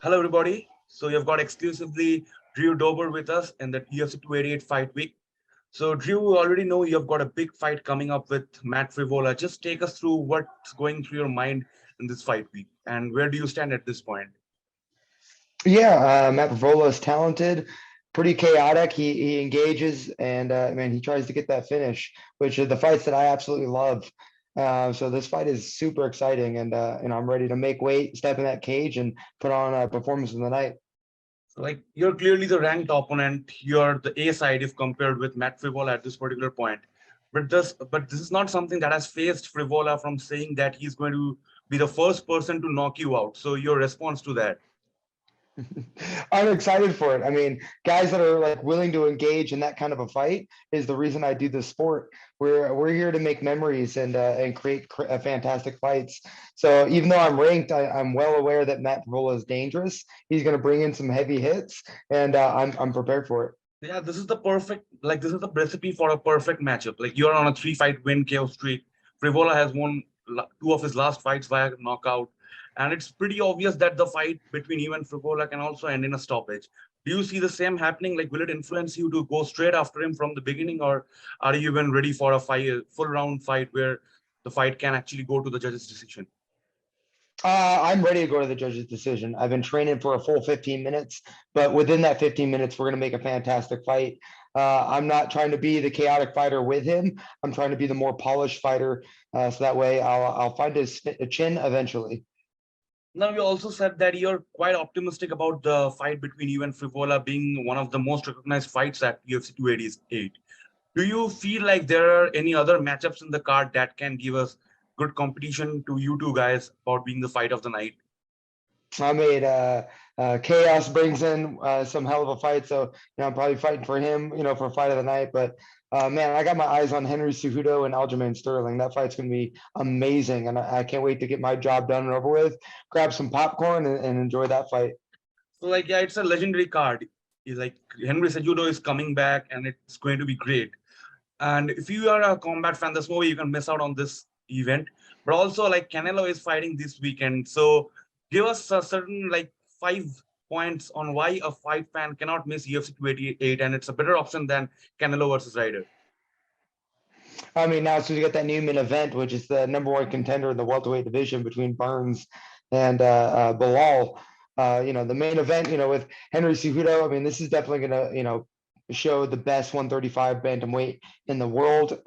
Hello, everybody. So you've got exclusively Drew Dober with us in the UFC 288 fight week. So Drew, we already know you've got a big fight coming up with Matt Frevola. Just take us through what's going through your mind in this fight week and where do you stand at this point? Yeah, Matt Frevola is talented, pretty chaotic. He engages and man, he tries to get that finish, which are the fights that I absolutely love. So this fight is super exciting, and I'm ready to make weight, step in that cage, and put on a performance of the night. So like you're clearly the ranked opponent. You're the A side if compared with Matt Frevola at this particular point. But this is not something that has faced Frevola from saying that he's going to be the first person to knock you out. So your response to that? I'm excited for it. I mean, guys that are like willing to engage in that kind of a fight is the reason I do this sport. We're here to make memories and create fantastic fights. So even though I'm ranked, I'm well aware that Matt Frevola is dangerous. He's going to bring in some heavy hits, and I'm prepared for it. Yeah, this is the recipe for a perfect matchup. Like you're on a three-fight win KO streak. Frivola has won two of his last fights via knockout, and it's pretty obvious that the fight between you and Frivola can also end in a stoppage. Do you see the same happening? Like, will it influence you to go straight after him from the beginning, or are you even ready for a full round fight where the fight can actually go to the judge's decision? I'm ready to go to the judge's decision. I've been training for a full 15 minutes, but within that 15 minutes, we're going to make a fantastic fight. I'm not trying to be the chaotic fighter with him. I'm trying to be the more polished fighter, so that way I'll find his chin eventually. Now, you also said that you're quite optimistic about the fight between you and Frivola being one of the most recognized fights at UFC 288. Do you feel like there are any other matchups in the card that can give us good competition to you two guys about being the fight of the night? I mean, chaos brings in some hell of a fight, so I'm probably fighting for him, for fight of the night. But man, I got my eyes on Henry Cejudo and Aljamain Sterling. That fight's going to be amazing, and I can't wait to get my job done and over with. Grab some popcorn and enjoy that fight. So, like, yeah, it's a legendary card. It's like Henry Cejudo is coming back, and it's going to be great. And if you are a combat fan, there's no way you can miss out on this event. But also, like Canelo is fighting this weekend, so give us a certain like 5 points on why a fight fan cannot miss UFC 288, and it's a better option than Canelo versus Ryder. I mean, now so we got that Newman event, which is the number one contender in the welterweight division between Burns and Bilal. The main event, with Henry Cejudo. I mean, this is definitely going to, show the best 135 bantamweight in the world,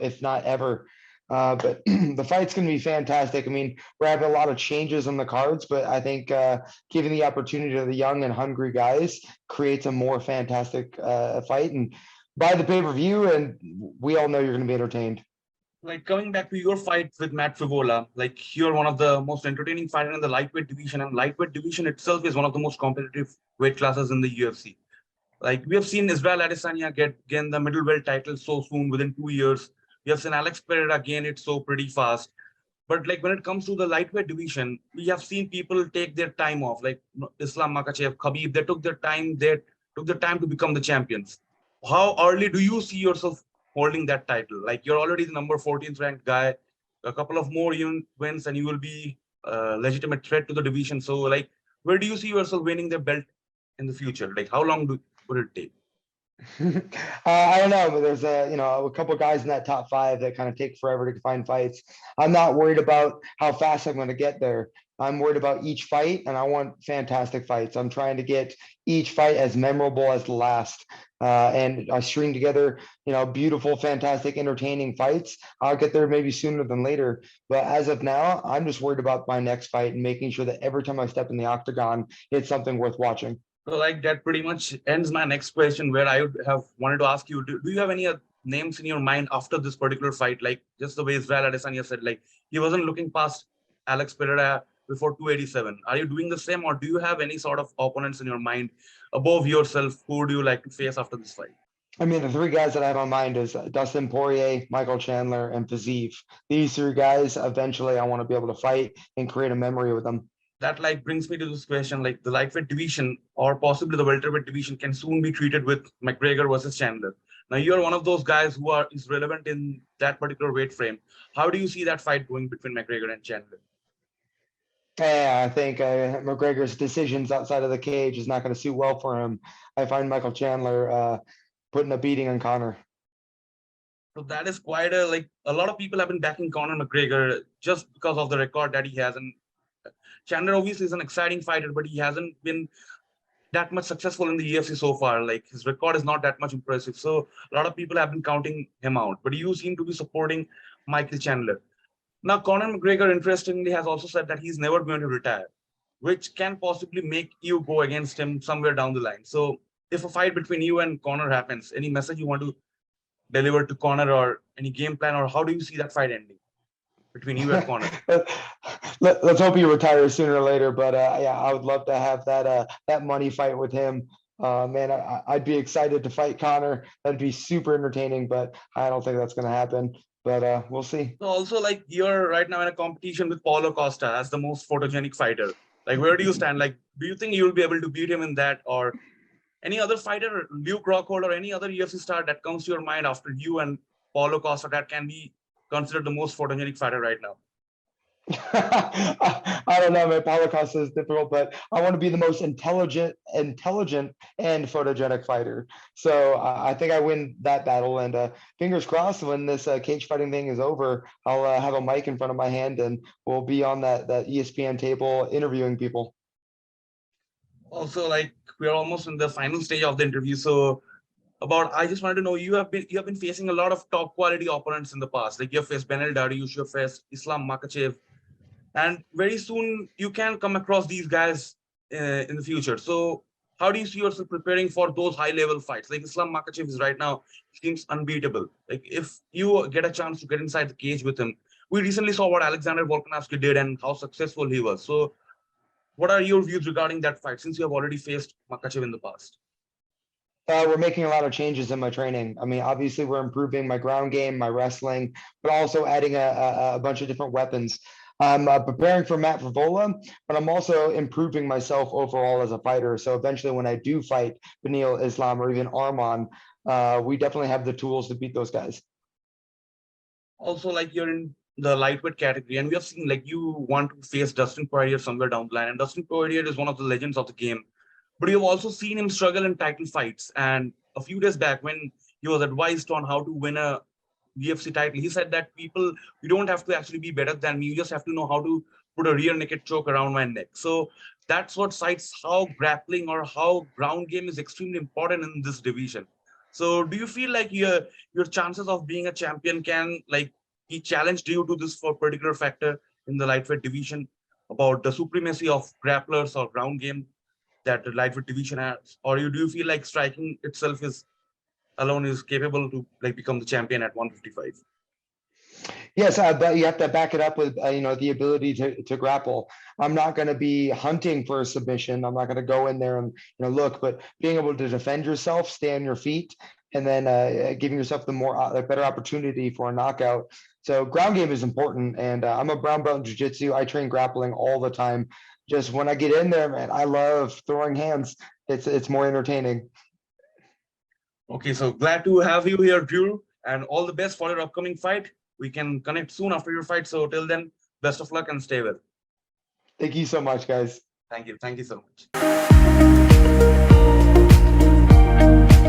if not ever. But the fight's going to be fantastic. I mean, we're having a lot of changes on the cards, but I think giving the opportunity to the young and hungry guys creates a more fantastic fight. And buy the pay-per-view, and we all know you're going to be entertained. Like coming back to your fight with Matt Frevola, like you're one of the most entertaining fighter in the lightweight division, and lightweight division itself is one of the most competitive weight classes in the UFC. Like we have seen Israel Adesanya get again the middleweight title so soon within 2 years. We have seen Alex Pereira gain it so pretty fast. But like when it comes to the lightweight division, we have seen people take their time off, like Islam Makhachev, Khabib. They took their time. They took the time to become the champions. How early do you see yourself holding that title? Like you're already the number 14th ranked guy. A couple of more wins, and you will be a legitimate threat to the division. So, like, where do you see yourself winning the belt in the future? Like, how long would it take? I don't know, but there's a couple of guys in that top five that kind of take forever to find fights. I'm not worried about how fast I'm going to get there. I'm worried about each fight, and I want fantastic fights. I'm trying to get each fight as memorable as the last, and I string together, beautiful, fantastic, entertaining fights. I'll get there maybe sooner than later, but as of now, I'm just worried about my next fight and making sure that every time I step in the octagon, it's something worth watching. So, like, that pretty much ends my next question, where I would have wanted to ask you: do you have any names in your mind after this particular fight? Like, just the way Israel Adesanya said, like, he wasn't looking past Alex Pereira before 287. Are you doing the same, or do you have any sort of opponents in your mind above yourself? Who do you like to face after this fight? I mean, the three guys that I have on mind is Dustin Poirier, Michael Chandler, and Fiziev. These three guys, eventually, I want to be able to fight and create a memory with them. That like brings me to this question: like the lightweight division or possibly the welterweight division can soon be treated with McGregor versus Chandler. Now you're one of those guys who are is relevant in that particular weight frame. How do you see that fight going between McGregor and Chandler? Yeah, I think McGregor's decisions outside of the cage is not going to suit well for him. I find Michael Chandler putting a beating on Conor. So that is quite a lot of people have been backing Conor McGregor just because of the record that he has. And Chandler obviously is an exciting fighter, but he hasn't been that much successful in the UFC so far. Like his record is not that much impressive. So a lot of people have been counting him out. But you seem to be supporting Michael Chandler. Now, Conor McGregor, interestingly, has also said that he's never going to retire, which can possibly make you go against him somewhere down the line. So if a fight between you and Conor happens, any message you want to deliver to Conor or any game plan, or how do you see that fight ending between you and Conor? Let's hope he retires sooner or later. But yeah, I would love to have that money fight with him. Man, I'd be excited to fight Conor. That'd be super entertaining, but I don't think that's going to happen. But we'll see. So also, like you're right now in a competition with Paulo Costa as the most photogenic fighter. Like, where do you stand? Like, do you think you'll be able to beat him in that, or any other fighter, Luke Rockhold, or any other UFC star that comes to your mind after you and Paulo Costa that can be considered the most photogenic fighter right now? I don't know, man. Paulo Costa is difficult, but I want to be the most intelligent, and photogenic fighter. So I think I win that battle. And fingers crossed, when this cage fighting thing is over, I'll have a mic in front of my hand, and we'll be on that ESPN table interviewing people. Also, like we're almost in the final stage of the interview. So I just wanted to know, you have been facing a lot of top quality opponents in the past. Like you have faced Benel Dariush, you have faced Islam Makhachev, and very soon you can come across these guys in the future. So how do you see yourself preparing for those high level fights? Like Islam Makhachev is right now seems unbeatable. Like if you get a chance to get inside the cage with him, we recently saw what Alexander Volkanovski did and how successful he was. So what are your views regarding that fight, since you have already faced Makhachev in the past? We're making a lot of changes in my training. I mean, obviously, we're improving my ground game, my wrestling, but also adding a bunch of different weapons. I'm preparing for Matt Frevola, but I'm also improving myself overall as a fighter. So eventually, when I do fight Benil Islam or even Arman, we definitely have the tools to beat those guys. Also, like you're in the lightweight category, and we have seen like you want to face Dustin Poirier somewhere down the line, and Dustin Poirier is one of the legends of the game. But you've also seen him struggle in title fights. And a few days back, when he was advised on how to win a UFC title, he said that you don't have to actually be better than me. You just have to know how to put a rear naked choke around my neck. So that's what cites how grappling or how ground game is extremely important in this division. So do you feel like your chances of being a champion can like be challenged due to this for particular factor in the lightweight division about the supremacy of grapplers or ground game that the lightweight division has, or do you feel like striking itself is alone is capable to like become the champion at 155? Yes, but you have to back it up with the ability to grapple. I'm not going to be hunting for a submission. I'm not going to go in there and look, but being able to defend yourself, stay on your feet, and then giving yourself the better opportunity for a knockout. So ground game is important, and I'm a brown belt in jiu-jitsu. I train grappling all the time. Just when I get in there, man, I love throwing hands. It's more entertaining. Okay, so glad to have you here, Drew, and all the best for your upcoming fight. We can connect soon after your fight. So till then, best of luck and stay well. Thank you so much, guys. Thank you. Thank you so much.